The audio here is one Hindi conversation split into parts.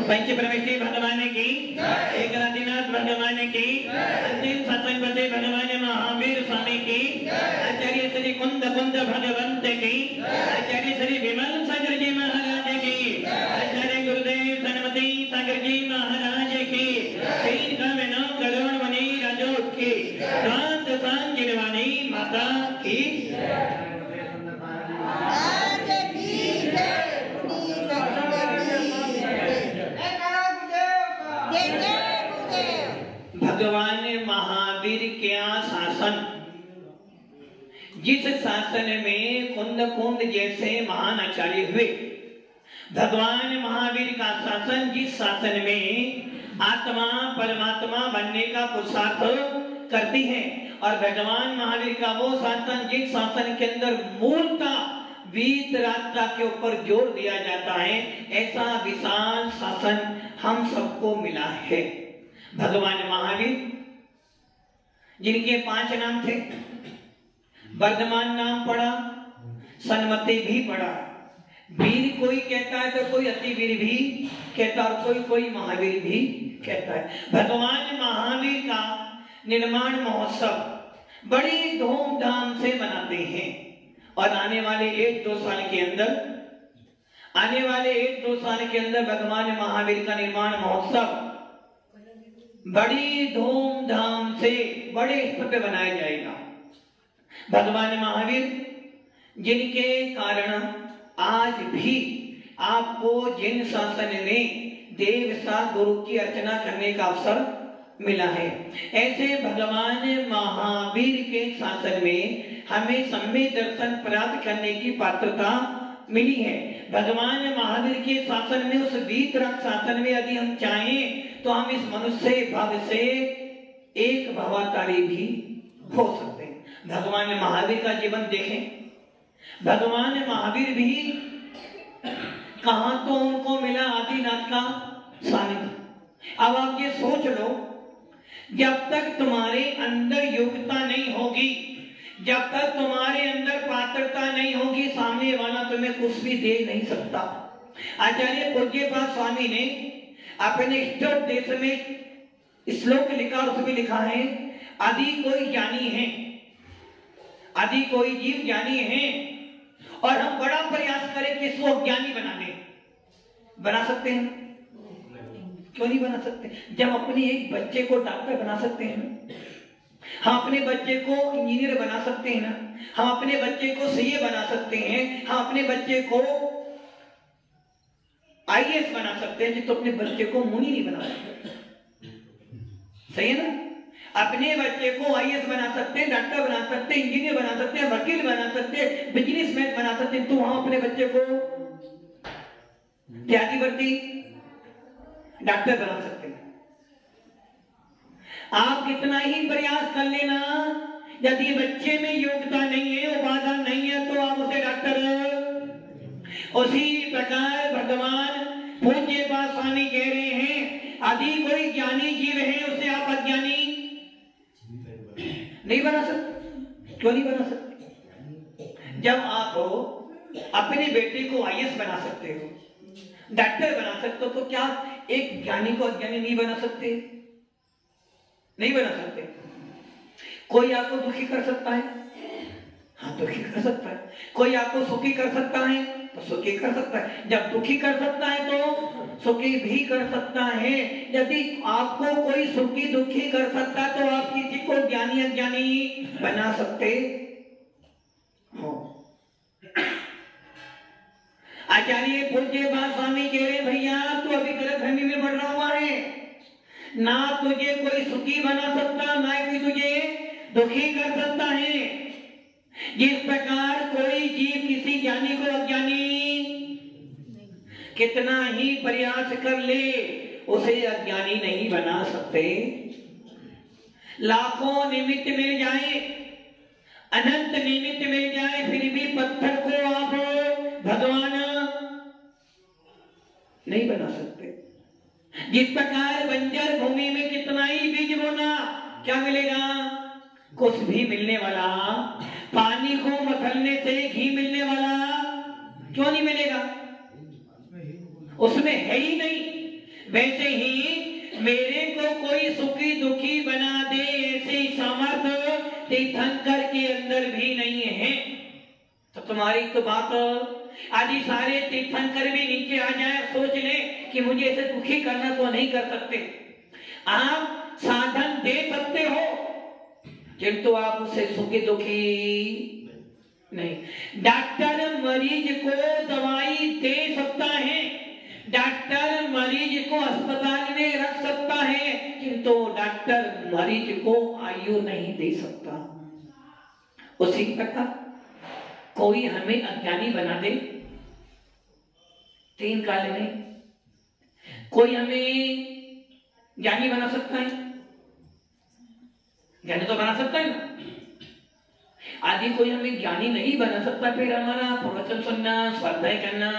पंच परमेश्वरी भगवान की, एकनाथनाथ भगवान की, अंतिम सत्संगपति भगवान महावीर स्वामी की, आचार्य श्री कुंद कुंद भगवंत की, आचार्य श्री विमल सागर जी महाराज की, आचार्य गुरुदेव सन्मति सागर जी महाराज की, 3 करोड़ मणि राजोट की, शांत सांगिरवाणी माता की। भगवान महावीर का शासन, जिस शासन में कुंद कुंद जैसे महान आचार्य हुए, भगवान महावीर का शासन जिस शासन में आत्मा परमात्मा बनने का पुरुषार्थ करती है, और भगवान महावीर का वो शासन जिस शासन के अंदर मूलता वीतरागता के ऊपर जोर दिया जाता है, ऐसा विशाल शासन हम सबको मिला है। भगवान महावीर जिनके 5 नाम थे, वर्धमान नाम पड़ा, सन्मति भी पड़ा, वीर कोई कहता है तो कोई अतिवीर भी कहता है, और कोई महावीर भी कहता है। भगवान महावीर का निर्माण महोत्सव बड़ी धूमधाम से मनाते हैं, और आने वाले 1-2 साल के अंदर भगवान महावीर का निर्माण महोत्सव बड़ी धूमधाम से बड़े स्तर पे बनाया जाएगा। भगवान महावीर जिनके कारण आज भी आपको जिन शासन में देव सा गुरु की अर्चना करने का अवसर मिला है, ऐसे भगवान महावीर के शासन में हमें सम्यक दर्शन प्राप्त करने की पात्रता मिली है। भगवान महावीर के शासन में, उस वीतराग शासन में यदि हम चाहें तो हम इस मनुष्य भाव से एक भवातारी भी हो सकते हैं। भगवान महावीर का जीवन देखें, भगवान महावीर भी कहां तो उनको मिला आदिनाथ का सानिध्य। अब आप ये सोच लो, जब तक तुम्हारे अंदर योग्यता नहीं होगी, जब तक तुम्हारे अंदर पात्रता नहीं होगी, सामने वाला तुम्हें कुछ भी दे नहीं सकता। आचार्य पूज्यपाद स्वामी ने अपने इष्ट देश में श्लोक लिखा, और उसमें लिखा है, आदि कोई ज्ञानी है, आदि कोई जीव ज्ञानी है, और हम बड़ा प्रयास करें कि इसको ज्ञानी बना सकते हैं? क्यों नहीं बना सकते? जब अपने एक बच्चे को डॉक्टर बना सकते हैं, हम अपने बच्चे को इंजीनियर बना सकते हैं ना, हम अपने बच्चे को सीए बना सकते हैं, हम अपने बच्चे को आईएएस बना सकते हैं, तो अपने बच्चे को मुनि नहीं बना सकते। सही है ना? अपने बच्चे को आईएएस बना सकते हैं, डॉक्टर बना सकते हैं, इंजीनियर बना सकते हैं, वकील बना सकते हैं, बिजनेसमैन बना सकते हैं, तो हम अपने बच्चे को त्यागीवर्ती डॉक्टर बना सकते हैं। आप कितना ही प्रयास कर लेना, यदि बच्चे में योग्यता नहीं है, उपादान नहीं है, तो आप उसे डॉक्टर। उसी प्रकार भगवान पूज्यपाद स्वामी कह रहे हैं, यदि कोई ज्ञानी जीव है, उसे आप अज्ञानी नहीं बना सकते। क्यों नहीं बना सकते? जब आप अपने बेटे को आईएएस बना सकते हो, डॉक्टर बना सकते हो, तो क्या एक ज्ञानी को अज्ञानी नहीं बना सकते? नहीं बना सकते। कोई आपको दुखी कर सकता है? हाँ, दुखी कर सकता है। कोई आपको सुखी कर सकता है? तो सुखी कर सकता है। जब दुखी कर सकता है तो सुखी भी कर सकता है। यदि आपको कोई सुखी दुखी कर सकता है, तो आप किसी को ज्ञानी अज्ञानी बना सकते हो। आचार्य पूज्यपाद स्वामी कह रहे, भैया तू अभी गलतफहमी में बढ़ रहा हुआ है, ना तुझे कोई सुखी बना सकता, ना कोई तुझे दुखी कर सकता है। जिस प्रकार कोई जीव किसी ज्ञानी को अज्ञानी कितना ही प्रयास कर ले उसे अज्ञानी नहीं बना सकते। लाखों निमित्त मिल जाए, अनंत निमित्त मिल जाए, फिर भी पत्थर को आप भगवान नहीं बना सकते। जिस प्रकार बंजर भूमि में कितना ही बीज बोना, क्या मिलेगा? कुछ भी मिलने वाला। पानी को मथलने से घी मिलने वाला क्यों नहीं मिलेगा? उसमें है ही नहीं। वैसे ही मेरे को कोई सुखी दुखी बना दे ऐसी सामर्थ्य तीर्थंकर के अंदर भी नहीं है। तो तुम्हारी तो बात, आदि सारे तीर्थंकर भी नीचे आ जाए, सोच ले कि मुझे ऐसे दुखी करना तो नहीं कर सकते। आप साधन दे सकते हो किंतु आप उसे सुखी दुखी नहीं। डॉक्टर मरीज को दवाई दे सकता है, डॉक्टर मरीज को अस्पताल में रख सकता है, किंतु डॉक्टर मरीज को आयु नहीं दे सकता। उसी प्रकार कोई हमें अज्ञानी बना दे, तीन काल में कोई हमें ज्ञानी बना सकता है, ज्ञानी तो बना सकता है ना। आदि कोई हमें ज्ञानी नहीं बना सकता, फिर हमारा प्रवचन सुनना, स्वाध्याय करना,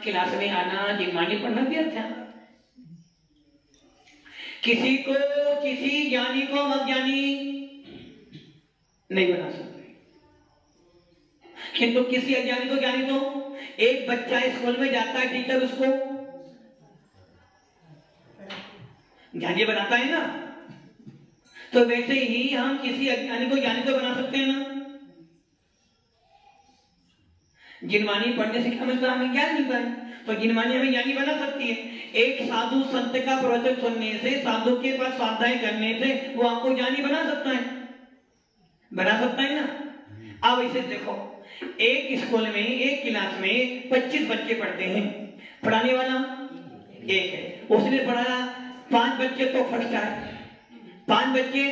क्लास में आना, जिनवाणी पढ़ना व्यर्थ है। किसी को, किसी ज्ञानी को अज्ञानी नहीं बना सकते, किंतु किसी अज्ञानी को ज्ञानी तो। एक बच्चा स्कूल में जाता है, टीचर उसको ज्ञानी बनाता है ना, तो वैसे ही हम किसी अज्ञानी को ज्ञानी को बना सकते हैं ना। जिनवाणी पढ़ने से क्या मिलता है? हमें ज्ञान मिलता है, तो जिनवाणी हमें ज्ञानी बना सकती है। एक साधु संत का प्रवचन सुनने से, साधु के पास स्वाध्याय करने से वो आपको ज्ञानी बना सकता है, बना सकता है ना। अब इसे देखो, एक स्कूल में, एक क्लास में 25 बच्चे पढ़ते हैं, पढ़ाने वाला एक है, उसने पढ़ाया 5 बच्चे तो फर्स्ट आए, 5 बच्चे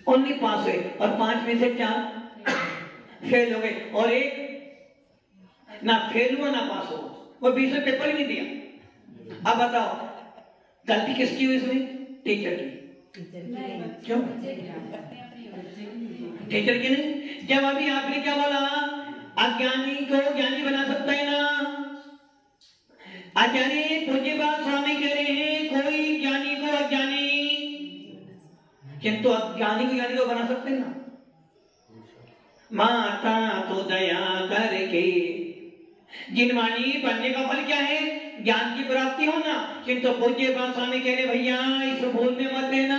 ओनली पास हुए, और 5 में से 4 फेल हो गए, और एक ना फेल हुआ ना पास हुआ, वो 20 में पेपर ही नहीं दिया। अब बताओ गलती किसकी हुई इसमें? टीचर की। क्यों? टीचर की नहीं। जब अभी आपने क्या बोला, अज्ञानी को ज्ञानी बना सकता है ना। आचार्य पूज्यपाद स्वामी कह रहे हैं कोई ज्ञानी को अज्ञानी, किंतु अज्ञानी को ज्ञानी को बना सकते हैं ना। माता तो दया करके, जिनवाणी बनने का फल क्या है? ज्ञान की प्राप्ति होना। किंतु पूज्यपाद स्वामी कह रहे भैया इस भूल में मत लेना,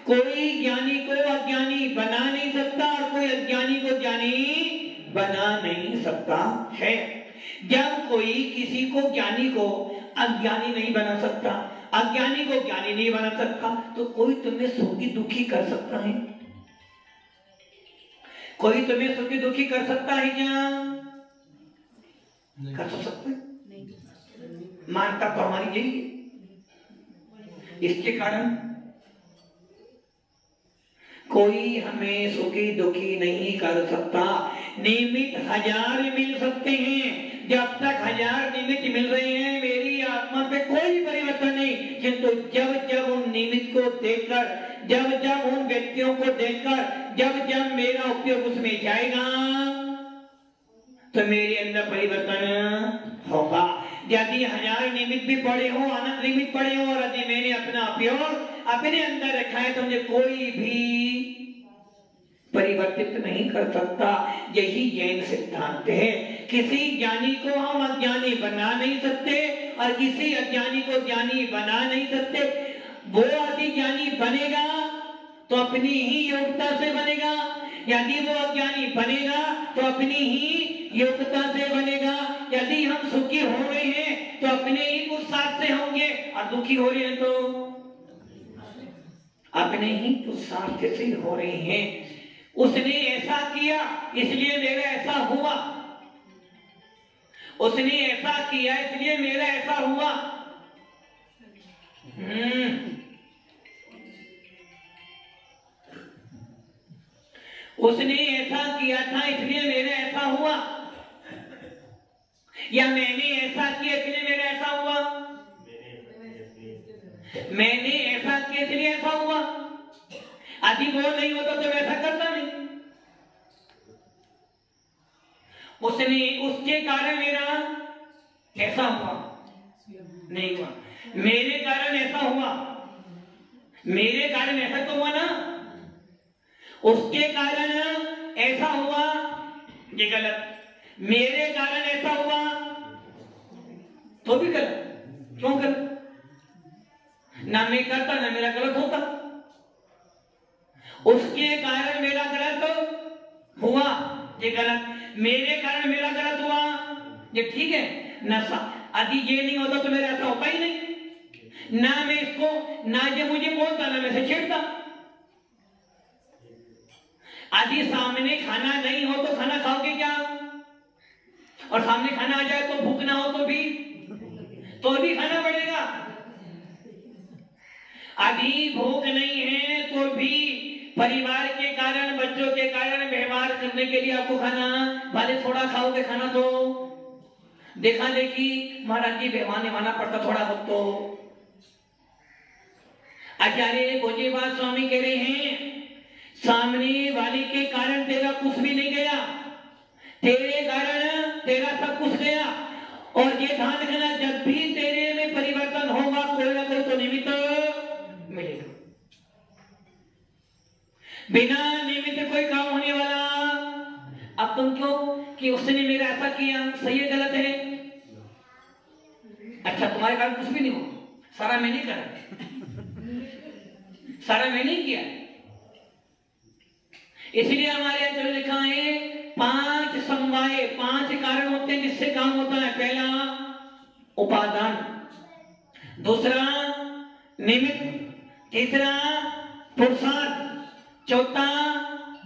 कोई ज्ञानी को अज्ञानी बना नहीं सकता और कोई अज्ञानी को ज्ञानी बना नहीं सकता है। जब कोई किसी को ज्ञानी को अज्ञानी नहीं बना सकता, अज्ञानी को ज्ञानी नहीं बना सकता, तो कोई तुम्हें सुखी दुखी कर सकता है? कोई तुम्हें सुखी दुखी कर सकता है क्या? कर तो सकते नहीं। मानता तो हमारी यही है। इसके कारण कोई हमें सुखी दुखी नहीं कर सकता। निमित्त 1000 मिल सकते हैं, जब तक 1000 निमित्त मिल रहे हैं मेरी आत्मा पे कोई परिवर्तन नहीं, किंतु जब जब उन निमित्त को देखकर, जब जब उन व्यक्तियों को देखकर, जब जब मेरा उपयोग उसमें जाएगा तो मेरे अंदर परिवर्तन होगा। यदि 1000 निमित्त भी पड़े हो, अनंत निमित्त पड़े हो, और यदि मैंने अपना उपयोग अपने अंदर रखा है तो मुझे कोई भी परिवर्तित नहीं कर सकता। यही जैन सिद्धांत है। किसी ज्ञानी को हम अज्ञानी बना नहीं सकते और किसी अज्ञानी को ज्ञानी बना नहीं सकते। वो यदि ज्ञानी बनेगा तो अपनी ही योग्यता से बनेगा, यदि वो अज्ञानी बनेगा तो अपनी ही योग्यता से बनेगा। यदि हम सुखी हो रहे हैं तो अपने ही पुरुषार्थ से होंगे, और दुखी हो रहे हैं तो अपने ही पुरुषार्थ से हो रहे हैं। उसने ऐसा किया इसलिए मेरा ऐसा हुआ, उसने ऐसा किया इसलिए मेरा ऐसा हुआ। उसने ऐसा किया था इसलिए मेरा ऐसा हुआ, या मैंने ऐसा किया इसलिए मैंने ऐसा किया इसलिए ऐसा हुआ, यदि वो नहीं होता तो वैसा करता नहीं। उसने उसके कारण मेरा ऐसा हुआ नहीं हुआ, मेरे कारण ऐसा हुआ, मेरे कारण ऐसा तो हुआ ना, उसके कारण ऐसा हुआ ये गलत, मेरे कारण ऐसा हुआ तो भी गलत। क्यों गलत? ना मैं करता ना मेरा गलत होता, उसके कारण मेरा गलत हुआ ये गलत, मेरे कारण मेरा गलत हुआ ये ठीक है ना। यदि ये नहीं होता तो मेरा ऐसा होता ही नहीं, ना मैं इसको, ना ये मुझे बोलता ना मैं इसे छेड़ता। यदि सामने खाना नहीं हो तो खाना खाओगे क्या? और सामने खाना आ जाए तो भूख ना हो तो भी खाना पड़ेगा। यदि भूख नहीं है तो भी परिवार के कारण, बच्चों के कारण व्यवहार करने के लिए आपको खाना, भले थोड़ा खाओगे खाना तो देखा देखी महाराज जी व्यवहार निभाना पड़ता थोड़ा बहुत। तो आचार्य भोजेबाज स्वामी कह रहे हैं सामने वाले के कारण तेरा कुछ भी नहीं गया, तेरे कारण तेरा सब कुछ गया। और ये ध्यान रखना, जब भी तेरे में परिवर्तन होगा कोई ना कोई तो निमित्त मिलेगा, बिना निमित्त कोई काम होने वाला। अब तुम क्यों कि उसने मेरा ऐसा किया, सही है गलत है? अच्छा तुम्हारे कारण कुछ भी नहीं हो, सारा मैंने करा, सारा मैंने किया। इसलिए हमारे यहाँ लिखा है 5 समवाय, 5 कारण होते हैं जिससे काम होता है। पहला उपादान, दूसरा निमित्त, तीसरा पुरुषार्थ, चौथा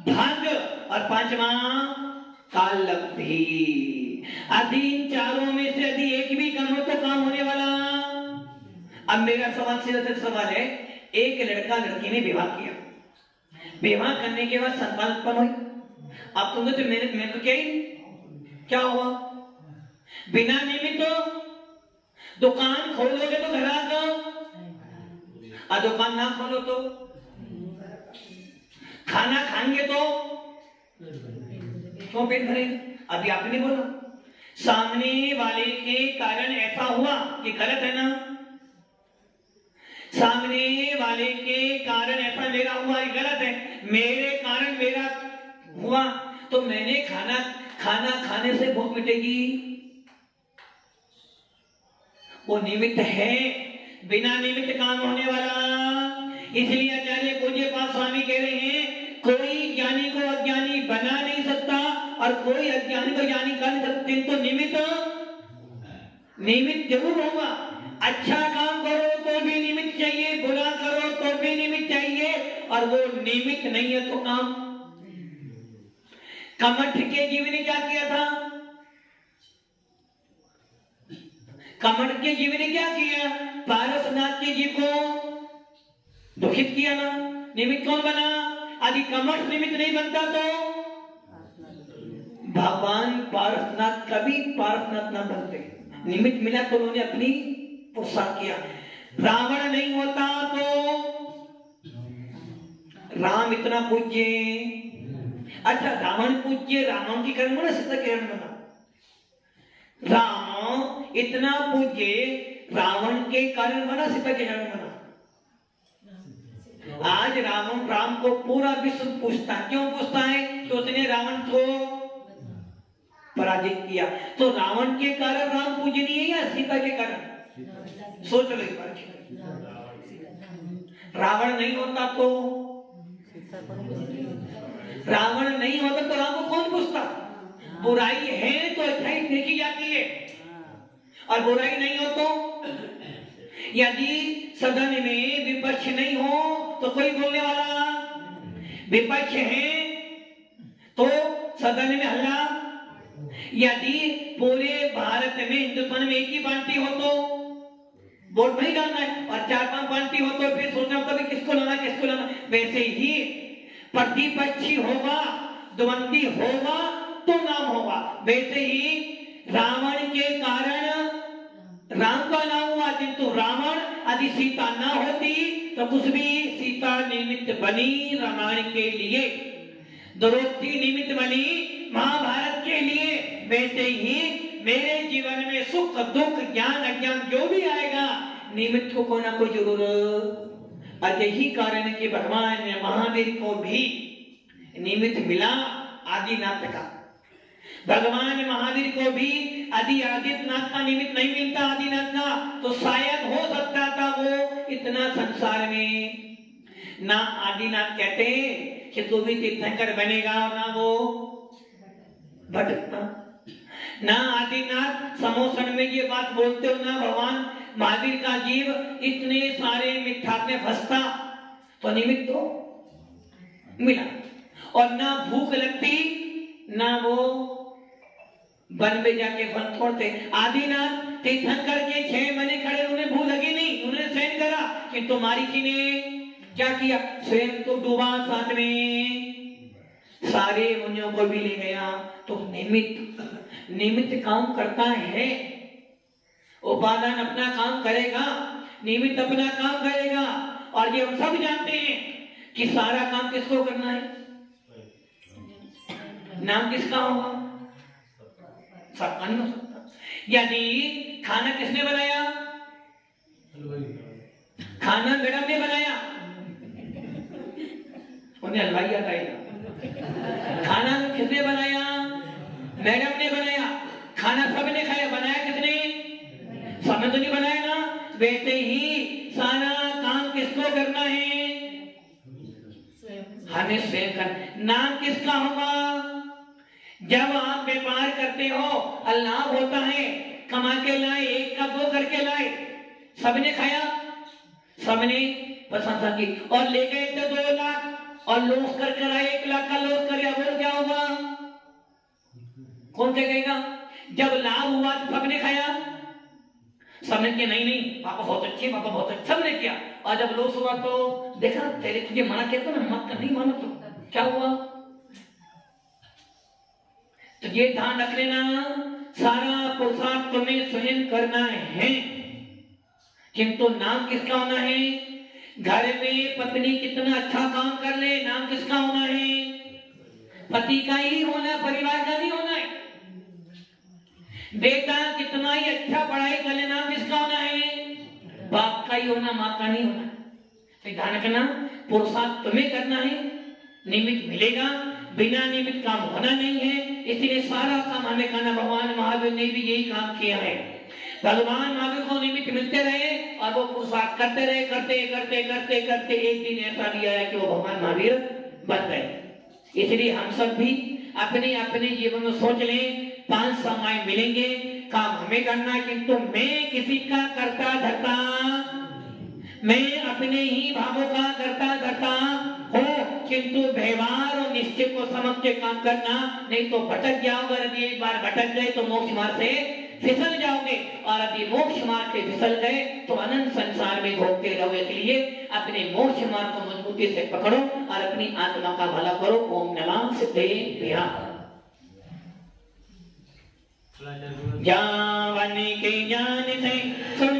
भाग और 5वां कालब्धि। यदि इन चारों में से यदि एक भी कम हो तो काम होने वाला। अब मेरा सवाल सीधा सवाल है, एक लड़का लड़की ने विवाह किया, विवाह करने के बाद संतान उत्पन्न हुई। अब तुमने तो मेरे को क्या हुआ? बिना निमित्त दुकान खोलोगे तो ग्राहक, और दुकान ना खोलो तो खाना खाएंगे तो क्यों पेट भरेंगे? अभी आपने बोला सामने वाले के कारण ऐसा हुआ कि गलत है ना, सामने वाले के कारण ऐसा मेरा हुआ ये गलत है, मेरे कारण मेरा हुआ तो मैंने खाना खाने से भूख मिटेगी, वो निमित्त है, बिना निमित्त काम होने वाला। इसलिए आचार्य पूज्यपाद स्वामी कह रहे हैं कोई ज्ञानी को अज्ञानी बना नहीं सकता और कोई अज्ञानी को ज्ञानी कर नहीं सकते। तो निमित्त जरूर होगा। अच्छा काम करो तो भी निमित्त चाहिए, बुरा करो तो भी निमित्त चाहिए, और वो निमित्त नहीं है तो काम। कमठ के जीव ने क्या किया था? कमठ के जीव ने क्या किया? पारसनाथ के जीव को दुखित किया ना। निमित्त कौन बना? यदि कमठ निमित्त नहीं बनता तो भगवान पारसनाथ कभी पारसनाथ ना बनते। निमित्त मिला तो उन्होंने अपनी पोशाक किया। रावण नहीं होता तो राम इतना पूज्य, अच्छा रावण पूज्य, रावण की कर्म ना सीता किरण बना। राम इतना पूज्य, रावण के कारण बना सीता के कारण बना। आज राम को पूरा विश्व पूछता है। क्यों पूछता है? कि उसने रावण को पराजित किया। तो रावण के कारण राम पूजनीय या सीता के कारण? सोच लो एक बार। रावण नहीं होता तो रावण नहीं होता तो राम को कौन पूछता? बुराई है तो अच्छाई देखी जाती है, और बुराई नहीं हो तो, यदि सदन में विपक्ष नहीं हो तो कोई बोलने वाला, विपक्ष है तो सदन में हल्ला। यदि पूरे भारत में हिंदुस्तान में एक ही पार्टी हो तो वोट नहीं डालना है, और 4-5 पार्टी हो तो फिर सोचना होता है किसको लाना किसको लाना। वैसे ही प्रतिपक्षी होगा, द्वंद्वी होगा तो नाम होगा। वैसे ही रावण के कारण राम का नाम हुआ, किंतु रावण यदि सीता ना होती तो कुछ भी सीता निमित्त बनी रामायण के लिए, द्रौपदी निमित्त बनी महाभारत के लिए। वैसे ही मेरे जीवन में सुख दुख ज्ञान अज्ञान जो भी आएगा निमित्त को ना कोई जरूर। और यही कारण है कि भगवान महावीर को भी निमित्त मिला आदिनाथ का। भगवान महावीर को भी आदिनाथ का निमित्त नहीं मिलता, आदिनाथ का, तो शायद हो सकता था वो इतना संसार में ना आदिनाथ कहते कि तू भी तीर्थंकर बनेगा और ना वो भटकता। ना आदिनाथ समोसन में ये बात बोलते हो, ना भगवान महावीर का जीव इतने सारे मिथ्या में फंसता, तो निमित्त तो मिला। और ना भूख लगती ना वो वन में जाके फल तोड़ते। आदिनाथ तीर्थंकर के 6 महीने खड़े, उन्हें भूख लगी नहीं, उन्होंने सहन करा। कि तुम्हारी जी ने क्या किया, स्वयं तो डूबा, साथ में सारे मुनियों को भी ले गया। तो निमित्त काम करता है, उपादान अपना काम करेगा, निमित्त अपना काम करेगा। और ये हम सब जानते हैं कि सारा काम किसको करना है, नाम किसका होगा, सबका नहीं हो सकता। यदि खाना किसने बनाया, खाना मैडम ने बनाया, उन्हें हलवाई याद आएगा। खाना किसने बनाया, मैडम ने बनाया। खाना सबने खाया, बनाया किसने, सबने तो नहीं बनाया ना। वैसे ही सारा काम किसको करना है, हमें स्वयं करना। नाम किसका होगा, जब आप व्यापार करते हो लाभ होता है, कमा के लाए, 1 का 2 करके लाए, सबने खाया, सबने प्रशंसा की, और ले गए थे 2 लाख और लॉस कर आए, 1 लाख का लॉस कर, बोल क्या होगा, कौन कहेगा। जब लाभ हुआ तो सबने खाया, सबने किया, नहीं पापा बहुत अच्छे, पापा बहुत अच्छे, सबने किया। और जब लॉस हुआ तो देखा, तेरे तुझे मना किया था ना, मत कर, नहीं मानो तो क्या हुआ। तो ये ध्यान रख लेना, सारा पुरुषार्थ तुम्हें स्वयं करना है, किंतु नाम किसका होना है। घर में पत्नी कितना अच्छा काम कर ले, नाम किसका होना है, पति का ही होना, परिवार का नहीं होना है। बेटा कितना ही अच्छा पढ़ाई कर ले, नाम किसका होना है, बाप का ही होना, माँ का नहीं होना। तो ध्यान रखना, पुरुषार्थ तुम्हें करना है, निमित्त मिलेगा, बिना निमित्त काम होना नहीं है। इसलिए सारा काम हमें करना। भगवान महावीर ने भी यही काम किया है। भगवान महावीर को निमित्त मिलते रहे और वो पुरुषार्थ करते रहे, करते एक दिन ऐसा भी आया कि वो भगवान महावीर बन गए। इसलिए हम सब भी अपने अपने जीवन में सोच लें, 5 समय मिलेंगे, काम हमें करना, किंतु मैं किसी का करता धरता, मैं अपने ही भावों का करता धरता हो, किंतु व्यवहार और निश्चय को समझ के काम करना, नहीं तो भटक जाओगे। यदि एक बार भटक गए तो मोक्ष मार्ग से फिसल जाओगे, और यदि मोक्ष मार्ग से फिसल गए तो अनंत संसार में घूमते रहोगे। इसलिए अपने मोक्ष मार्ग को मजबूती से पकड़ो और अपनी आत्मा का भला करो। ओम नमः सिद्धेभ्यः। जावनी के ज्ञान से सुन